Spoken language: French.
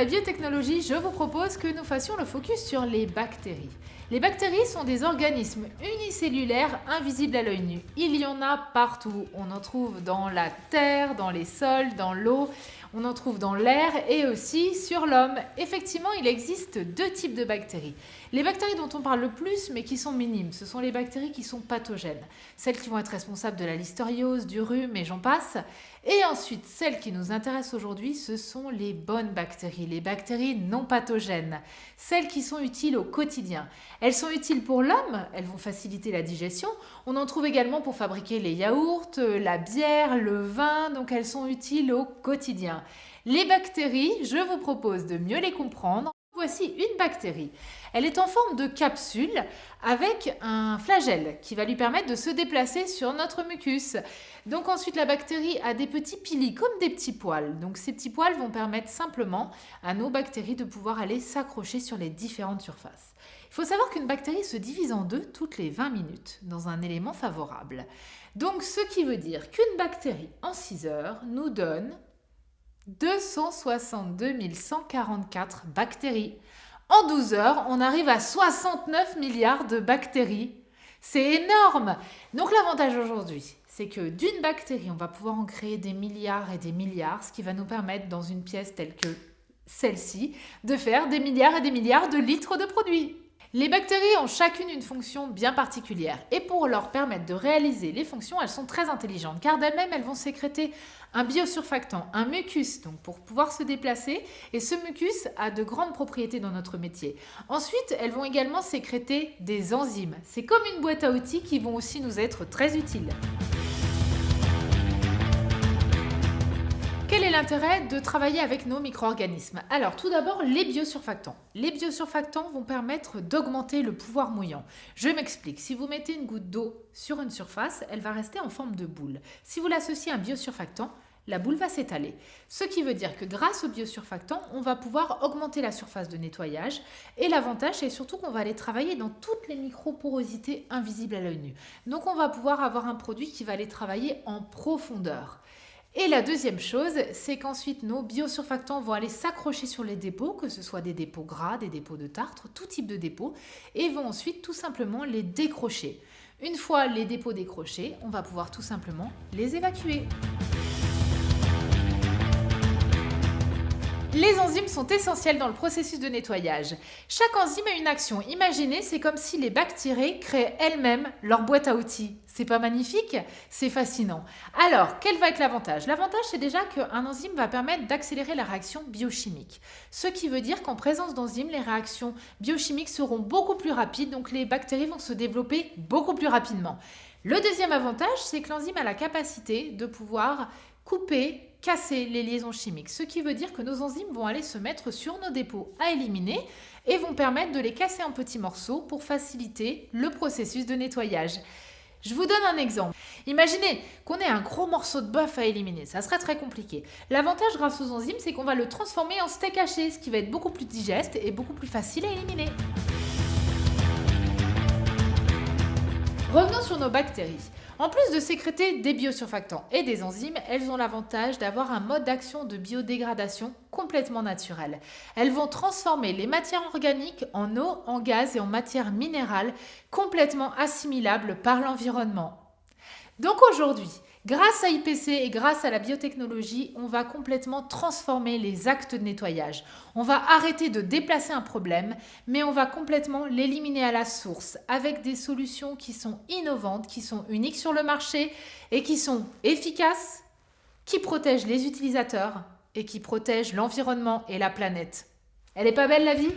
la biotechnologie, je vous propose que nous fassions le focus sur les bactéries. Les bactéries sont des organismes unicellulaires invisibles à l'œil nu. Il y en a partout. On en trouve dans la terre, dans les sols, dans l'eau, on en trouve dans l'air et aussi sur l'homme. Effectivement, il existe deux types de bactéries. Les bactéries dont on parle le plus, mais qui sont minimes, ce sont les bactéries qui sont pathogènes. Celles qui vont être responsables de la listériose, du rhume et j'en passe. Et ensuite, celles qui nous intéressent aujourd'hui, ce sont les bonnes bactéries, les bactéries non pathogènes, celles qui sont utiles au quotidien. Elles sont utiles pour l'homme, elles vont faciliter la digestion. On en trouve également pour fabriquer les yaourts, la bière, le vin, donc elles sont utiles au quotidien. Les bactéries, je vous propose de mieux les comprendre. Voici une bactérie. Elle est en forme de capsule avec un flagelle qui va lui permettre de se déplacer sur notre mucus. Donc ensuite, la bactérie a des petits pili comme des petits poils. Donc ces petits poils vont permettre simplement à nos bactéries de pouvoir aller s'accrocher sur les différentes surfaces. Il faut savoir qu'une bactérie se divise en deux toutes les 20 minutes dans un élément favorable. Donc ce qui veut dire qu'une bactérie en 6 heures nous donne 262 144 bactéries. En 12 heures, on arrive à 69 milliards de bactéries. C'est énorme! Donc l'avantage aujourd'hui, c'est que d'une bactérie, on va pouvoir en créer des milliards et des milliards, ce qui va nous permettre, dans une pièce telle que celle-ci, de faire des milliards et des milliards de litres de produits. Les bactéries ont chacune une fonction bien particulière et pour leur permettre de réaliser les fonctions, elles sont très intelligentes car d'elles-mêmes, elles vont sécréter un biosurfactant, un mucus, donc pour pouvoir se déplacer et ce mucus a de grandes propriétés dans notre métier. Ensuite, elles vont également sécréter des enzymes. C'est comme une boîte à outils qui vont aussi nous être très utiles. Quel est l'intérêt de travailler avec nos micro-organismes? Alors, tout d'abord, les biosurfactants. Les biosurfactants vont permettre d'augmenter le pouvoir mouillant. Je m'explique. Si vous mettez une goutte d'eau sur une surface, elle va rester en forme de boule. Si vous l'associez à un biosurfactant, la boule va s'étaler. Ce qui veut dire que grâce au biosurfactant, on va pouvoir augmenter la surface de nettoyage. Et l'avantage, c'est surtout qu'on va aller travailler dans toutes les microporosités invisibles à l'œil nu. Donc, on va pouvoir avoir un produit qui va aller travailler en profondeur. Et la deuxième chose, c'est qu'ensuite nos biosurfactants vont aller s'accrocher sur les dépôts, que ce soit des dépôts gras, des dépôts de tartre, tout type de dépôts, et vont ensuite tout simplement les décrocher. Une fois les dépôts décrochés, on va pouvoir tout simplement les évacuer. Les enzymes sont essentielles dans le processus de nettoyage. Chaque enzyme a une action. Imaginez, c'est comme si les bactéries créaient elles-mêmes leur boîte à outils. C'est pas magnifique? C'est fascinant. Alors, quel va être l'avantage? L'avantage, c'est déjà qu'un enzyme va permettre d'accélérer la réaction biochimique. Ce qui veut dire qu'en présence d'enzymes, les réactions biochimiques seront beaucoup plus rapides, donc les bactéries vont se développer beaucoup plus rapidement. Le deuxième avantage, c'est que l'enzyme a la capacité de pouvoir couper, casser les liaisons chimiques, ce qui veut dire que nos enzymes vont aller se mettre sur nos dépôts à éliminer et vont permettre de les casser en petits morceaux pour faciliter le processus de nettoyage. Je vous donne un exemple. Imaginez qu'on ait un gros morceau de bœuf à éliminer, ça serait très compliqué. L'avantage grâce aux enzymes, c'est qu'on va le transformer en steak haché, ce qui va être beaucoup plus digeste et beaucoup plus facile à éliminer. Revenons sur nos bactéries. En plus de sécréter des biosurfactants et des enzymes, elles ont l'avantage d'avoir un mode d'action de biodégradation complètement naturel. Elles vont transformer les matières organiques en eau, en gaz et en matières minérales complètement assimilables par l'environnement. Donc aujourd'hui, grâce à IPC et grâce à la biotechnologie, on va complètement transformer les actes de nettoyage. On va arrêter de déplacer un problème, mais on va complètement l'éliminer à la source avec des solutions qui sont innovantes, qui sont uniques sur le marché et qui sont efficaces, qui protègent les utilisateurs et qui protègent l'environnement et la planète. Elle est pas belle la vie ?